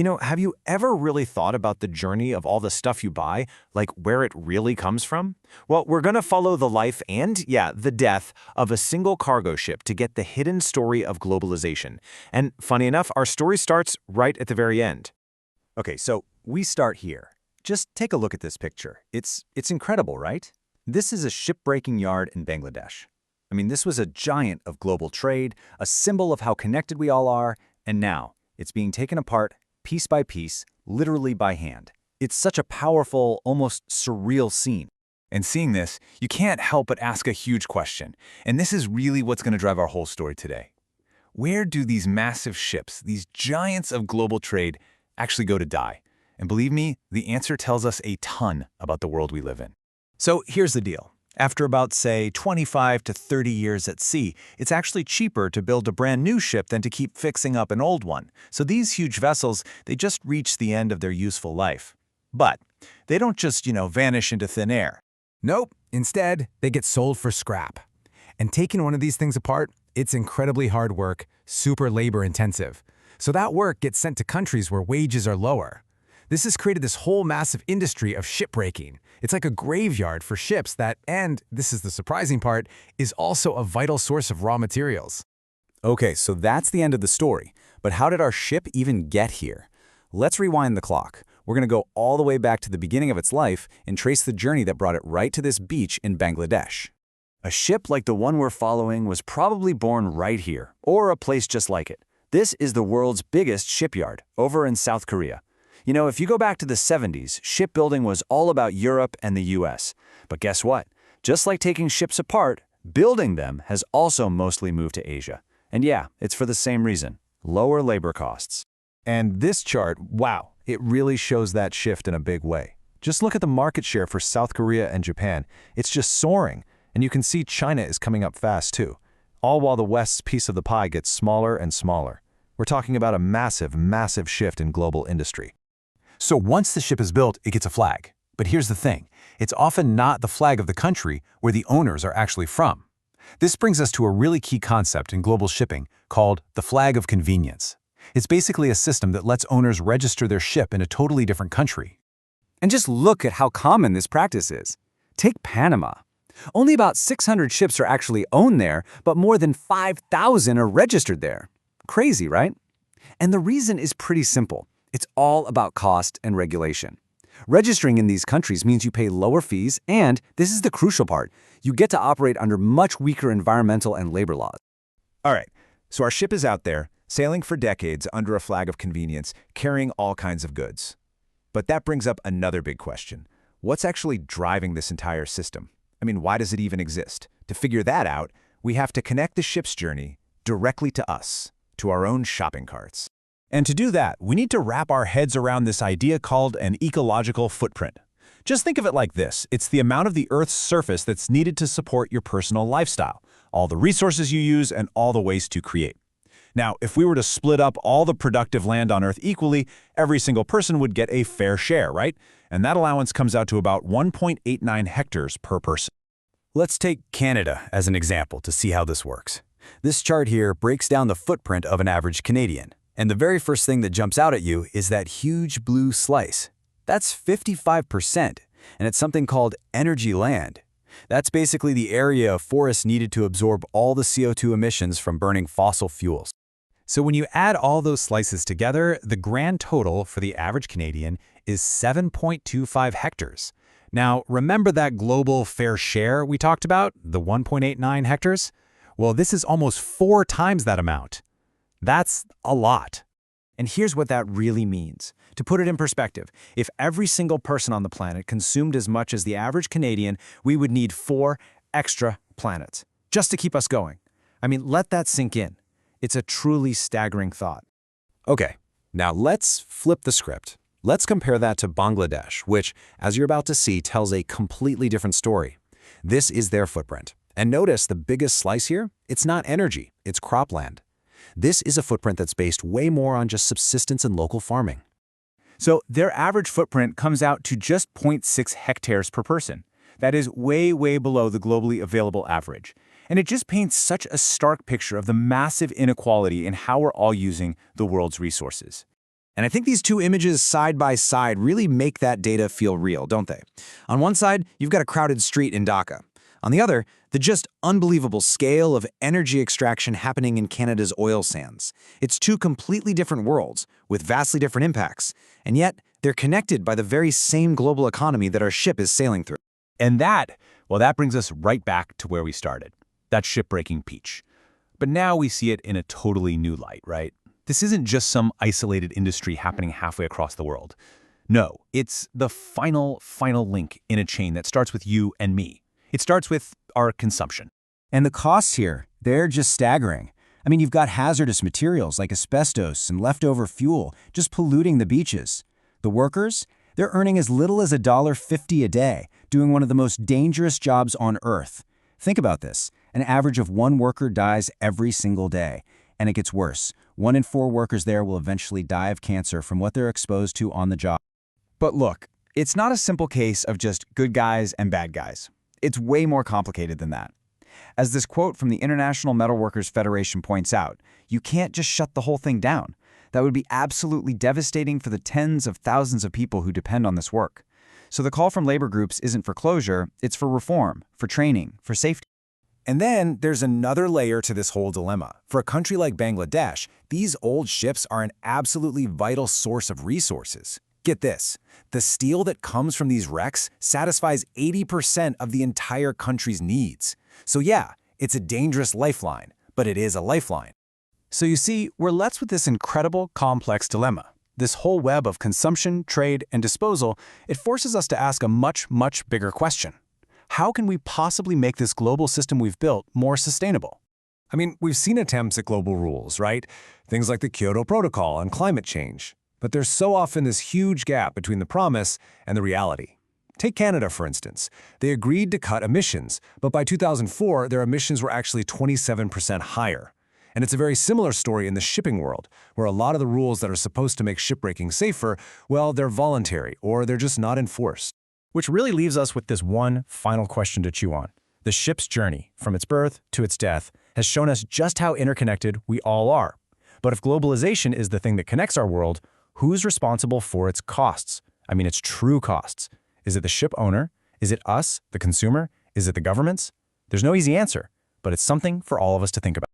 Have you ever really thought about the journey of all the stuff you buy, like where it really comes from? Well, we're going to follow the life and, yeah, the death of a single cargo ship to get the hidden story of globalization. And funny enough, our story starts right at the very end. Okay, so we start here. Just take a look at this picture. It's incredible, right? This is a shipbreaking yard in Bangladesh. I mean, this was a giant of global trade, a symbol of how connected we all are, and now it's being taken apart piece by piece, literally by hand. It's such a powerful, almost surreal scene. And seeing this, you can't help but ask a huge question. And this is really what's going to drive our whole story today. Where do these massive ships, these giants of global trade, actually go to die? And believe me, the answer tells us a ton about the world we live in. So here's the deal. After about, say, 25 to 30 years at sea, it's actually cheaper to build a brand new ship than to keep fixing up an old one. So these huge vessels, they just reach the end of their useful life. But they don't just, vanish into thin air. Nope. Instead, they get sold for scrap. And taking one of these things apart, it's incredibly hard work, super labor-intensive. So that work gets sent to countries where wages are lower. This has created this whole massive industry of shipbreaking. It's like a graveyard for ships that, and this is the surprising part, is also a vital source of raw materials. Okay, so that's the end of the story. But how did our ship even get here? Let's rewind the clock. We're going to go all the way back to the beginning of its life and trace the journey that brought it right to this beach in Bangladesh. A ship like the one we're following was probably born right here, or a place just like it. This is the world's biggest shipyard, over in South Korea. If you go back to the 70s, shipbuilding was all about Europe and the US. But guess what? Just like taking ships apart, building them has also mostly moved to Asia. And yeah, it's for the same reason, lower labor costs. And this chart, wow, it really shows that shift in a big way. Just look at the market share for South Korea and Japan. It's just soaring. And you can see China is coming up fast too, all while the West's piece of the pie gets smaller and smaller. We're talking about a massive, massive shift in global industry. So once the ship is built, it gets a flag. But here's the thing. It's often not the flag of the country where the owners are actually from. This brings us to a really key concept in global shipping called the flag of convenience. It's basically a system that lets owners register their ship in a totally different country. And just look at how common this practice is. Take Panama. Only about 600 ships are actually owned there, but more than 5,000 are registered there. Crazy, right? And the reason is pretty simple. It's all about cost and regulation. Registering in these countries means you pay lower fees and, this is the crucial part, you get to operate under much weaker environmental and labor laws. All right, so our ship is out there, sailing for decades under a flag of convenience, carrying all kinds of goods. But that brings up another big question. What's actually driving this entire system? I mean, why does it even exist? To figure that out, we have to connect the ship's journey directly to us, to our own shopping carts. And to do that, we need to wrap our heads around this idea called an ecological footprint. Just think of it like this. It's the amount of the Earth's surface that's needed to support your personal lifestyle, all the resources you use, and all the waste you create. Now, if we were to split up all the productive land on Earth equally, every single person would get a fair share, right? And that allowance comes out to about 1.89 hectares per person. Let's take Canada as an example to see how this works. This chart here breaks down the footprint of an average Canadian. And the very first thing that jumps out at you is that huge blue slice. That's 55%, and it's something called energy land. That's basically the area of forest needed to absorb all the CO2 emissions from burning fossil fuels. So when you add all those slices together, the grand total for the average Canadian is 7.25 hectares. Now, remember that global fair share we talked about, the 1.89 hectares? Well, this is almost 4 times that amount. That's a lot. And here's what that really means. To put it in perspective, if every single person on the planet consumed as much as the average Canadian, we would need 4 extra planets just to keep us going. I mean, let that sink in. It's a truly staggering thought. Okay, now let's flip the script. Let's compare that to Bangladesh, which, as you're about to see, tells a completely different story. This is their footprint. And notice the biggest slice here? It's not energy, it's cropland. This is a footprint that's based way more on just subsistence and local farming. So their average footprint comes out to just 0.6 hectares per person. That is way, way below the globally available average. And it just paints such a stark picture of the massive inequality in how we're all using the world's resources. And I think these two images side by side really make that data feel real, don't they? On one side, you've got a crowded street in Dhaka. On the other, the just unbelievable scale of energy extraction happening in Canada's oil sands. It's two completely different worlds with vastly different impacts, and yet they're connected by the very same global economy that our ship is sailing through. And that brings us right back to where we started, that shipbreaking peach. But now we see it in a totally new light, right? This isn't just some isolated industry happening halfway across the world. No, it's the final link in a chain that starts with you and me. It starts with our consumption. And the costs here, they're just staggering. I mean, you've got hazardous materials like asbestos and leftover fuel just polluting the beaches. The workers, they're earning as little as $1.50 a day, doing one of the most dangerous jobs on Earth. Think about this. An average of 1 worker dies every single day. And it gets worse. 1 in 4 workers there will eventually die of cancer from what they're exposed to on the job. But look, it's not a simple case of just good guys and bad guys. It's way more complicated than that. As this quote from the International Metalworkers Federation points out, you can't just shut the whole thing down. That would be absolutely devastating for the tens of thousands of people who depend on this work. So the call from labor groups isn't for closure, it's for reform, for training, for safety. And then there's another layer to this whole dilemma. For a country like Bangladesh, these old ships are an absolutely vital source of resources. Get this, the steel that comes from these wrecks satisfies 80% of the entire country's needs. So yeah, it's a dangerous lifeline, but it is a lifeline. So you see, we're left with this incredible, complex dilemma. This whole web of consumption, trade, and disposal, it forces us to ask a much bigger question. How can we possibly make this global system we've built more sustainable? I mean, we've seen attempts at global rules, right? Things like the Kyoto Protocol on climate change. But there's so often this huge gap between the promise and the reality. Take Canada, for instance. They agreed to cut emissions, but by 2004, their emissions were actually 27% higher. And it's a very similar story in the shipping world, where a lot of the rules that are supposed to make shipbreaking safer, well, they're voluntary, or they're just not enforced. Which really leaves us with this one final question to chew on. The ship's journey, from its birth to its death, has shown us just how interconnected we all are. But if globalization is the thing that connects our world, who's responsible for its costs? I mean, its true costs. Is it the ship owner? Is it us, the consumer? Is it the governments? There's no easy answer, but it's something for all of us to think about.